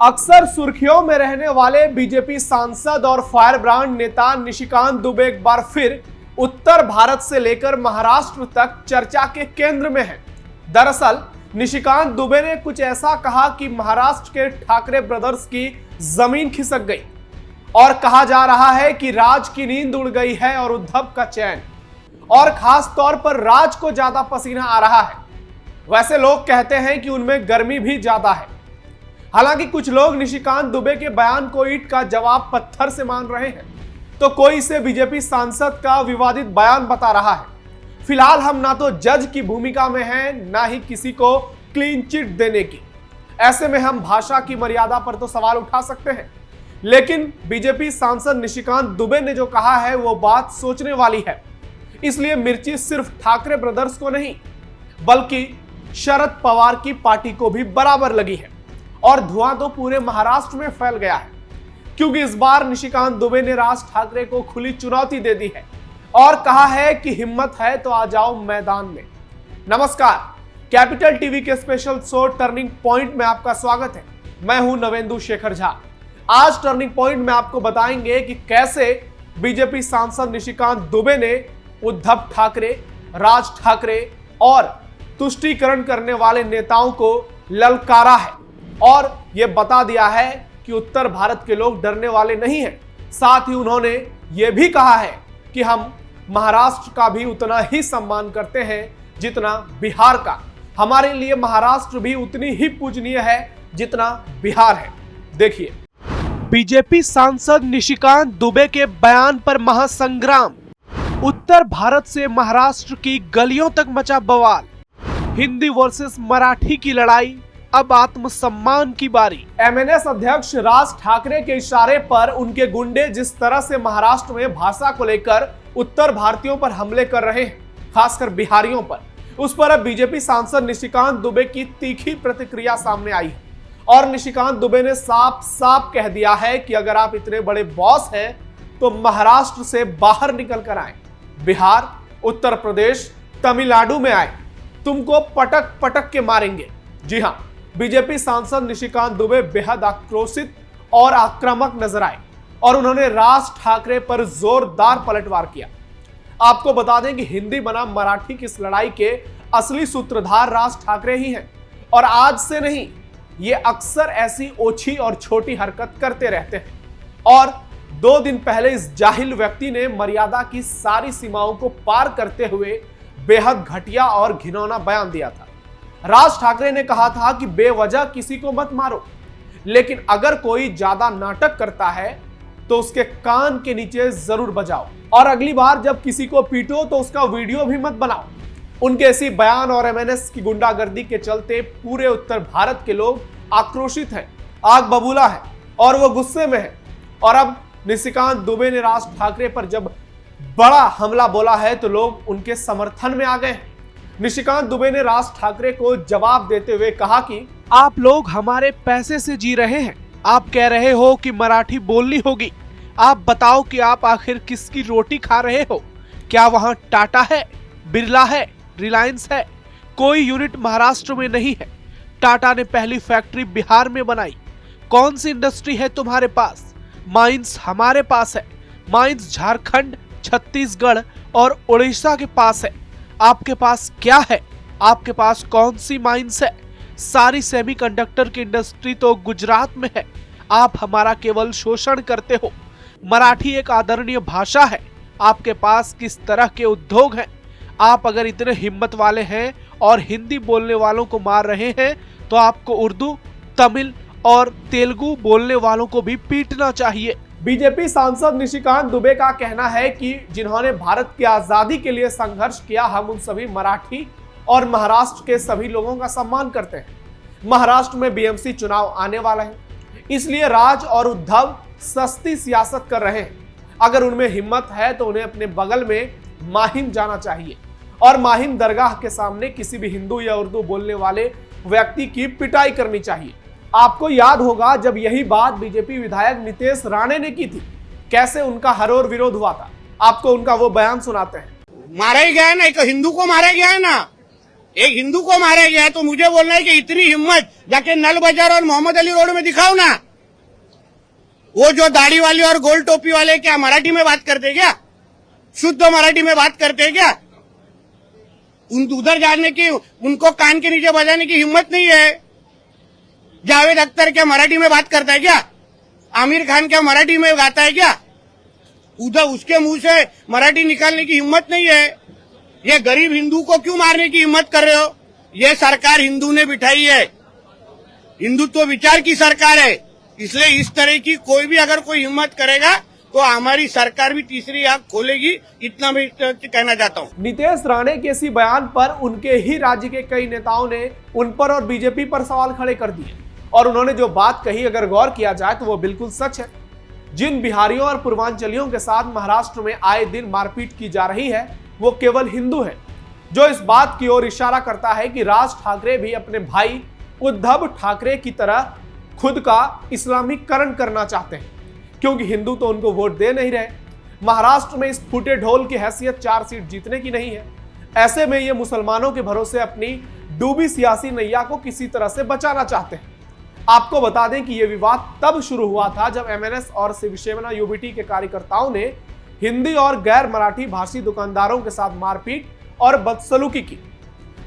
अक्सर सुर्खियों में रहने वाले बीजेपी सांसद और फायर ब्रांड नेता निशिकांत दुबे एक बार फिर उत्तर भारत से लेकर महाराष्ट्र तक चर्चा के केंद्र में हैं। दरअसल निशिकांत दुबे ने कुछ ऐसा कहा कि महाराष्ट्र के ठाकरे ब्रदर्स की जमीन खिसक गई और कहा जा रहा है कि राज की नींद उड़ गई है और उद्धव का चैन, और खास तौर पर राज को ज्यादा पसीना आ रहा है। वैसे लोग कहते हैं कि उनमें गर्मी भी ज्यादा है। हालांकि कुछ लोग निशिकांत दुबे के बयान को ईंट का जवाब पत्थर से मान रहे हैं, तो कोई इसे बीजेपी सांसद का विवादित बयान बता रहा है। फिलहाल हम ना तो जज की भूमिका में हैं, ना ही किसी को क्लीन चिट देने की। ऐसे में हम भाषा की मर्यादा पर तो सवाल उठा सकते हैं, लेकिन बीजेपी सांसद निशिकांत दुबे ने जो कहा है वो बात सोचने वाली है। इसलिए मिर्ची सिर्फ ठाकरे ब्रदर्स को नहीं, बल्कि शरद पवार की पार्टी को भी बराबर लगी है और धुआं तो पूरे महाराष्ट्र में फैल गया है, क्योंकि इस बार निशिकांत दुबे ने राज ठाकरे को खुली चुनौती दे दी है और कहा है कि हिम्मत है तो आ जाओ मैदान में। नमस्कार, कैपिटल टीवी के स्पेशल शो टर्निंग पॉइंट में आपका स्वागत है। मैं हूं नवेंदु शेखर झा। आज टर्निंग पॉइंट में आपको बताएंगे कि कैसे बीजेपी सांसद निशिकांत दुबे ने उद्धव ठाकरे, राज ठाकरे और तुष्टीकरण करने वाले नेताओं को ललकारा है और यह बता दिया है कि उत्तर भारत के लोग डरने वाले नहीं हैं। साथ ही उन्होंने यह भी कहा है कि हम महाराष्ट्र का भी उतना ही सम्मान करते हैं जितना बिहार का। हमारे लिए महाराष्ट्र भी उतनी ही पूजनीय है जितना बिहार है। देखिए, बीजेपी सांसद निशिकांत दुबे के बयान पर महासंग्राम। उत्तर भारत से महाराष्ट्र की गलियों तक मचा बवाल। हिंदी वर्सेस मराठी की लड़ाई, अब आत्मसम्मान की बारी। एमएनएस अध्यक्ष राज ठाकरे के इशारे पर उनके गुंडे जिस तरह से महाराष्ट्र में भाषा को लेकर उत्तर भारतीयों पर हमले कर रहे हैं, खासकर बिहारियों पर, उस पर अब बीजेपी सांसद निशिकांत दुबे की तीखी प्रतिक्रिया सामने आई है। और निशिकांत दुबे ने साफ साफ कह दिया है कि अगर आप इतने बड़े बॉस हैं तो महाराष्ट्र से बाहर निकल कर आए, बिहार, उत्तर प्रदेश, तमिलनाडु में आए, तुमको पटक पटक के मारेंगे। जी हां, बीजेपी सांसद निशिकांत दुबे बेहद आक्रोशित और आक्रामक नजर आए और उन्होंने राज ठाकरे पर जोरदार पलटवार किया। आपको बता दें कि हिंदी बनाम मराठी की इस लड़ाई के असली सूत्रधार राज ठाकरे ही हैं और आज से नहीं, ये अक्सर ऐसी ओछी और छोटी हरकत करते रहते हैं। और 2 दिन पहले इस जाहिल व्यक्ति ने मर्यादा की सारी सीमाओं को पार करते हुए बेहद घटिया और घिनौना बयान दिया था। राज ठाकरे ने कहा था कि बेवजह किसी को मत मारो, लेकिन अगर कोई ज्यादा नाटक करता है तो उसके कान के नीचे जरूर बजाओ, और अगली बार जब किसी को पीटो तो उसका वीडियो भी मत बनाओ। उनके ऐसी बयान और एमएनएस की गुंडागर्दी के चलते पूरे उत्तर भारत के लोग आक्रोशित हैं, आग बबूला है और वो गुस्से में है। और अब निशिकांत दुबे ने राज ठाकरे पर जब बड़ा हमला बोला है तो लोग उनके समर्थन में आ गए हैं। निशिकांत दुबे ने राज ठाकरे को जवाब देते हुए कहा कि आप लोग हमारे पैसे से जी रहे हैं। आप कह रहे हो कि मराठी बोलनी होगी। आप बताओ कि आप आखिर किसकी रोटी खा रहे हो? क्या वहां टाटा है, बिरला है, रिलायंस है? कोई यूनिट महाराष्ट्र में नहीं है। टाटा ने पहली फैक्ट्री बिहार में बनाई। कौन सी इंडस्ट्री है तुम्हारे पास? माइंस हमारे पास है। माइंस झारखंड, छत्तीसगढ़ और उड़ीसा के पास है। आपके पास क्या है? आपके पास कौन सी माइंस है? सारी सेमीकंडक्टर की इंडस्ट्री तो गुजरात में है। आप हमारा केवल शोषण करते हो। मराठी एक आदरणीय भाषा है। आपके पास किस तरह के उद्योग हैं? आप अगर इतने हिम्मत वाले हैं और हिंदी बोलने वालों को मार रहे हैं तो आपको उर्दू, तमिल और तेलुगु बोलने वालों को भी पीटना चाहिए। बीजेपी सांसद निशिकांत दुबे का कहना है कि जिन्होंने भारत की आजादी के लिए संघर्ष किया, हम उन सभी मराठी और महाराष्ट्र के सभी लोगों का सम्मान करते हैं। महाराष्ट्र में बीएमसी चुनाव आने वाला है, इसलिए राज और उद्धव सस्ती सियासत कर रहे हैं। अगर उनमें हिम्मत है तो उन्हें अपने बगल में माहिम जाना चाहिए और माहिम दरगाह के सामने किसी भी हिंदू या उर्दू बोलने वाले व्यक्ति की पिटाई करनी चाहिए। आपको याद होगा जब यही बात बीजेपी विधायक नितेश राणे ने की थी, कैसे उनका हरोर विरोध हुआ था। आपको उनका वो बयान सुनाते हैं। मारा ही गया है ना, एक हिंदू को मारा गया है ना, एक हिंदू को मारा गया है तो मुझे बोलना है कि इतनी हिम्मत जाके नल बाजार और मोहम्मद अली रोड में दिखाओ ना। वो जो दाढ़ी वाले और गोल टोपी वाले क्या मराठी में बात करते क्या? शुद्ध मराठी में बात करते क्या? उधर जाने की उनको कान के नीचे बजाने की हिम्मत नहीं है। जावेद अख्तर क्या मराठी में बात करता है क्या? आमिर खान क्या मराठी में गाता है क्या? उधर उसके मुंह से मराठी निकालने की हिम्मत नहीं है। ये गरीब हिंदू को क्यों मारने की हिम्मत कर रहे हो? ये सरकार हिंदू ने बिठाई है, हिंदुत्व विचार की सरकार है, इसलिए इस तरह की कोई भी अगर कोई हिम्मत करेगा तो हमारी सरकार भी तीसरी आंख खोलेगी, इतना मैं कहना चाहता हूँ। नितेश राणे के इसी बयान पर उनके ही राज्य के कई नेताओं ने उन पर और बीजेपी पर सवाल खड़े कर दिए और उन्होंने जो बात कही अगर गौर किया जाए तो वो बिल्कुल सच है। जिन बिहारियों और पूर्वांचलियों के साथ महाराष्ट्र में आए दिन मारपीट की जा रही है वो केवल हिंदू है, जो इस बात की ओर इशारा करता है कि राज ठाकरे भी अपने भाई उद्धव ठाकरे की तरह खुद का इस्लामीकरण करना चाहते हैं, क्योंकि हिंदू तो उनको वोट दे नहीं रहे। महाराष्ट्र में इस फूटे ढोल की हैसियत 4 सीट जीतने की नहीं है। ऐसे में ये मुसलमानों के भरोसे अपनी डूबी सियासी नैया को किसी तरह से बचाना चाहते हैं। आपको बता दें कि यह विवाद तब शुरू हुआ था जब एमएनएस और शिवसेना यूबीटी के कार्यकर्ताओं ने हिंदी और गैर मराठी भाषी दुकानदारों के साथ मारपीट और बदसलूकी की।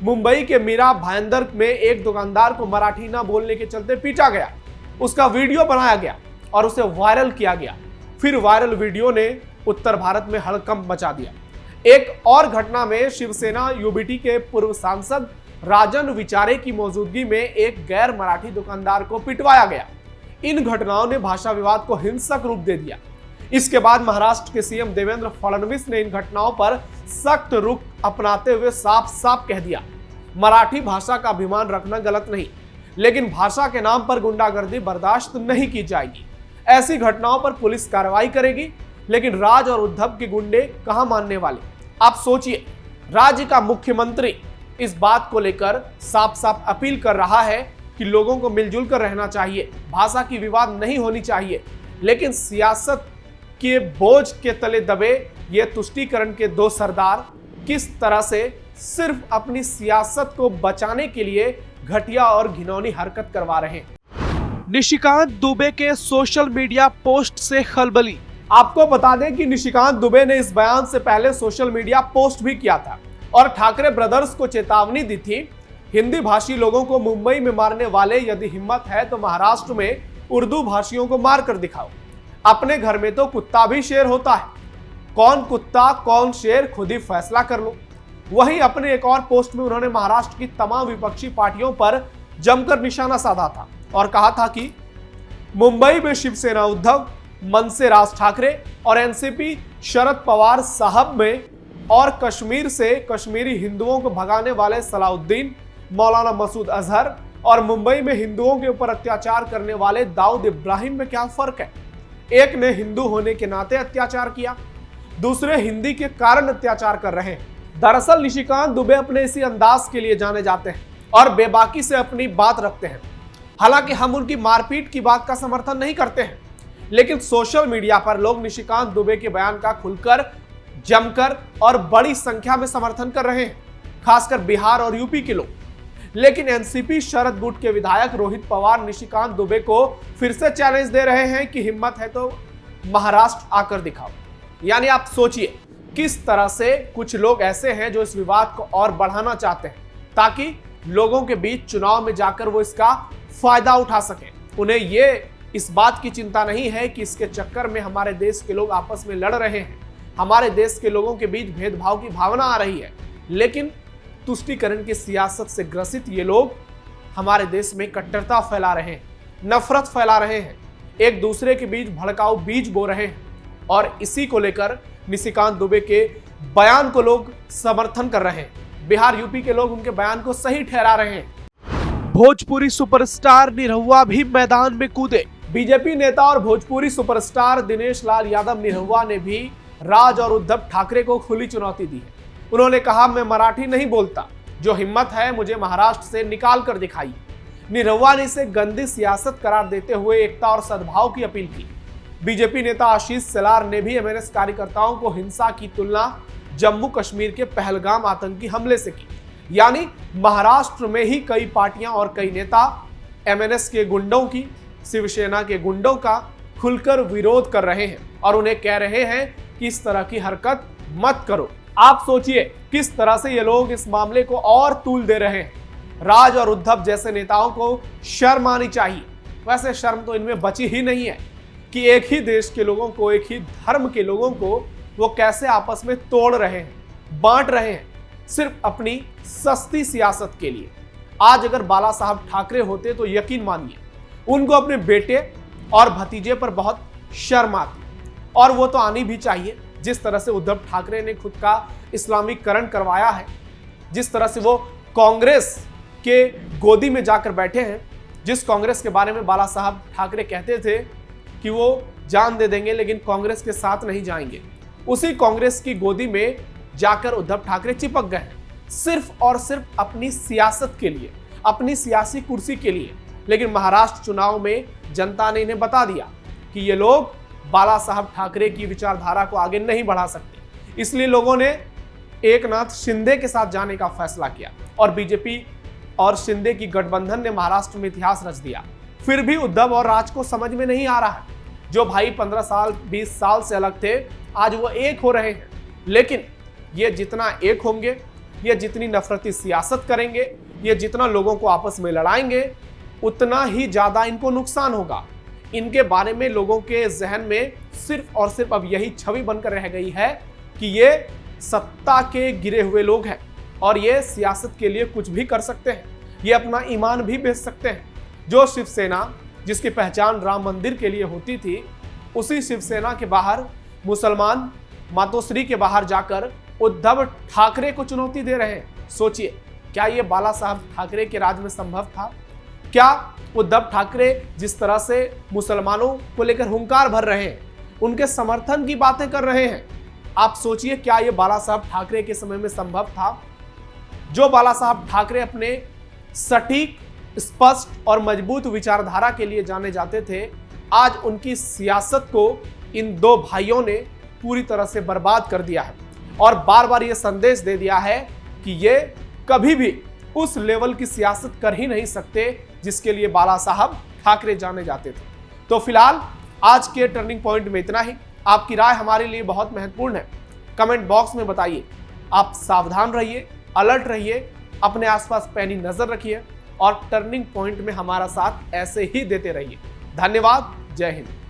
मुंबई के मीरा भाईंदर में एक दुकानदार को मराठी ना बोलने के चलते पीटा गया, उसका वीडियो बनाया गया और उसे वायरल किया गया। फिर वायरल वीडियो ने उत्तर भारत में हड़कंप मचा दिया। एक और घटना में शिवसेना यूबीटी के पूर्व सांसद राजन विचारे की मौजूदगी में एक गैर मराठी दुकानदार को पिटवाया गया। इन घटनाओं ने भाषा विवाद को हिंसक रूप दे दिया। इसके बाद महाराष्ट्र के सीएम देवेंद्र फडणवीस ने इन घटनाओं पर सख्त रुख अपनाते हुए साफ साफ कह दिया, मराठी भाषा का अभिमान रखना गलत नहीं, लेकिन भाषा के नाम पर गुंडागर्दी बर्दाश्त नहीं की जाएगी। ऐसी घटनाओं पर पुलिस कार्रवाई करेगी, लेकिन राज और उद्धव के गुंडे कहां मानने वाले। आप सोचिए, राज्य का मुख्यमंत्री इस बात को लेकर साफ साफ अपील कर रहा है कि लोगों को मिलजुल कर रहना चाहिए, भाषा की विवाद नहीं होनी चाहिए, लेकिन सियासत के बोझ के तले दबे ये तुष्टीकरण के दो सरदार किस तरह से सिर्फ अपनी सियासत को बचाने के लिए घटिया और घिनौनी हरकत करवा रहे हैं। निशिकांत दुबे के सोशल मीडिया पोस्ट से खलबली। आपको बता दें कि निशिकांत दुबे ने इस बयान से पहले सोशल मीडिया पोस्ट भी किया था और ठाकरे ब्रदर्स को चेतावनी दी थी, हिंदी भाषी लोगों को मुंबई में मारने वाले यदि हिम्मत है तो महाराष्ट्र में उर्दू भाषियों को मार कर दिखाओ। अपने घर में तो कुत्ता भी शेर होता है, कौन कुत्ता कौन शेर खुद ही फैसला कर लो। वहीं अपने एक और पोस्ट में उन्होंने महाराष्ट्र की तमाम विपक्षी पार्टियों पर जमकर निशाना साधा था और कहा था कि मुंबई में शिवसेना उद्धव, मन से राज ठाकरे और एनसीपी शरद पवार साहब में, और कश्मीर से कश्मीरी हिंदुओं को भगाने वाले सलाउद्दीन, मौलाना मसूद अजहर और मुंबई में हिंदुओं के ऊपर अत्याचार करने वाले दाऊद इब्राहिम में क्या फर्क है? एक ने हिंदू होने के नाते अत्याचार किया, दूसरे हिंदी के कारण अत्याचार कर रहे हैं। दरअसल निशिकांत दुबे अपने इसी अंदाज के लिए जाने जाते हैं और बेबाकी से अपनी बात रखते हैं। हालांकि हम उनकी मारपीट की बात का समर्थन नहीं करते हैं, लेकिन सोशल मीडिया पर लोग निशिकांत दुबे के बयान का खुलकर, जमकर और बड़ी संख्या में समर्थन कर रहे हैं, खासकर बिहार और यूपी के लोग। लेकिन एनसीपी शरद गुट के विधायक रोहित पवार निशिकांत दुबे को फिर से चैलेंज दे रहे हैं कि हिम्मत है तो महाराष्ट्र आकर दिखाओ। यानी आप सोचिए किस तरह से कुछ लोग ऐसे हैं जो इस विवाद को और बढ़ाना चाहते हैं ताकि लोगों के बीच चुनाव में जाकर वो इसका फायदा उठा सकें। उन्हें ये इस बात की चिंता नहीं है कि इसके चक्कर में हमारे देश के लोग आपस में लड़ रहे हैं, हमारे देश के लोगों के बीच भेदभाव की भावना आ रही है। लेकिन तुष्टीकरण की सियासत से ग्रसित ये लोग हमारे देश में कट्टरता फैला रहे हैं, नफरत फैला रहे हैं, एक दूसरे के बीच भड़काऊ बीज बो रहे हैं और इसी को लेकर निशिकांत दुबे के बयान को लोग समर्थन कर रहे हैं। बिहार यूपी के लोग उनके बयान को सही ठहरा रहे हैं। भोजपुरी सुपरस्टार निरहुआ भी मैदान में कूदे। बीजेपी नेता और भोजपुरी सुपरस्टार दिनेश लाल यादव निरहुआ ने भी राज और उद्धव ठाकरे को खुली चुनौती दी है। उन्होंने कहा, मैं मराठी नहीं बोलता, जो हिम्मत है मुझे महाराष्ट्र से निकाल कर दिखाई। निरहुआ ने इसे गंदी सियासत करार देते हुए एकता और सद्भाव की अपील की। बीजेपी नेता आशीष सेलार ने भी एमएनएस कार्यकर्ताओं को हिंसा की तुलना जम्मू कश्मीर के पहलगाम आतंकी हमले से की। यानी महाराष्ट्र में ही कई पार्टियां और कई नेता एमएनएस के गुंडों की, शिवसेना के गुंडों का खुलकर विरोध कर रहे हैं और उन्हें कह रहे हैं कि इस तरह की हरकत मत करो। आप सोचिए किस तरह से ये लोग इस मामले को और तूल दे रहे हैं। राज और उद्धव जैसे नेताओं को शर्म आनी चाहिए। वैसे शर्म तो इनमें बची ही नहीं है कि एक ही देश के लोगों को, एक ही धर्म के लोगों को वो कैसे आपस में तोड़ रहे हैं, बांट रहे हैं, सिर्फ अपनी सस्ती सियासत के लिए। आज अगर बाला साहब ठाकरे होते तो यकीन मानिए उनको अपने बेटे और भतीजे पर बहुत शर्म आती, और वो तो आनी भी चाहिए। जिस तरह से उद्धव ठाकरे ने खुद का इस्लामीकरण करवाया है, जिस तरह से वो कांग्रेस के गोदी में जाकर बैठे हैं, जिस कांग्रेस के बारे में बाला साहब ठाकरे कहते थे कि वो जान दे देंगे लेकिन कांग्रेस के साथ नहीं जाएंगे, उसी कांग्रेस की गोदी में जाकर उद्धव ठाकरे चिपक गए, सिर्फ और सिर्फ अपनी सियासत के लिए, अपनी सियासी कुर्सी के लिए। लेकिन महाराष्ट्र चुनाव में जनता ने इन्हें बता दिया कि ये लोग बाला साहब ठाकरे की विचारधारा को आगे नहीं बढ़ा सकते। इसलिए लोगों ने एकनाथ शिंदे के साथ जाने का फैसला किया और बीजेपी और शिंदे की गठबंधन ने महाराष्ट्र में इतिहास रच दिया। फिर भी उद्धव और राज को समझ में नहीं आ रहा है। जो भाई 15 साल 20 साल से अलग थे, आज वो एक हो रहे हैं। लेकिन ये जितना एक होंगे, ये जितनी नफरती सियासत करेंगे, ये जितना लोगों को आपस में लड़ाएंगे, उतना ही ज्यादा इनको नुकसान होगा। इनके बारे में लोगों के जहन में सिर्फ और सिर्फ अब यही छवि बनकर रह गई है कि ये सत्ता के गिरे हुए लोग हैं और ये सियासत के लिए कुछ भी कर सकते हैं, ये अपना ईमान भी बेच सकते हैं। जो शिवसेना जिसकी पहचान राम मंदिर के लिए होती थी, उसी शिवसेना के बाहर मुसलमान मातोश्री के बाहर जाकर उद्धव ठाकरे को चुनौती दे रहे हैं। सोचिए, क्या ये बाला साहब ठाकरे के राज में संभव था? क्या उद्धव ठाकरे जिस तरह से मुसलमानों को लेकर हुंकार भर रहे हैं, उनके समर्थन की बातें कर रहे हैं, आप सोचिए क्या ये बाला साहब ठाकरे के समय में संभव था? जो बाला साहब ठाकरे अपने सटीक, स्पष्ट और मजबूत विचारधारा के लिए जाने जाते थे, आज उनकी सियासत को इन दो भाइयों ने पूरी तरह से बर्बाद कर दिया है और बार बार ये संदेश दे दिया है कि ये कभी भी उस लेवल की सियासत कर ही नहीं सकते जिसके लिए बाला साहब ठाकरे जाने जाते थे। तो फिलहाल आज के टर्निंग पॉइंट में इतना ही। आपकी राय हमारे लिए बहुत महत्वपूर्ण है, कमेंट बॉक्स में बताइए। आप सावधान रहिए, अलर्ट रहिए, अपने आसपास पैनी नजर रखिए और टर्निंग पॉइंट में हमारा साथ ऐसे ही देते रहिए। धन्यवाद। जय हिंद।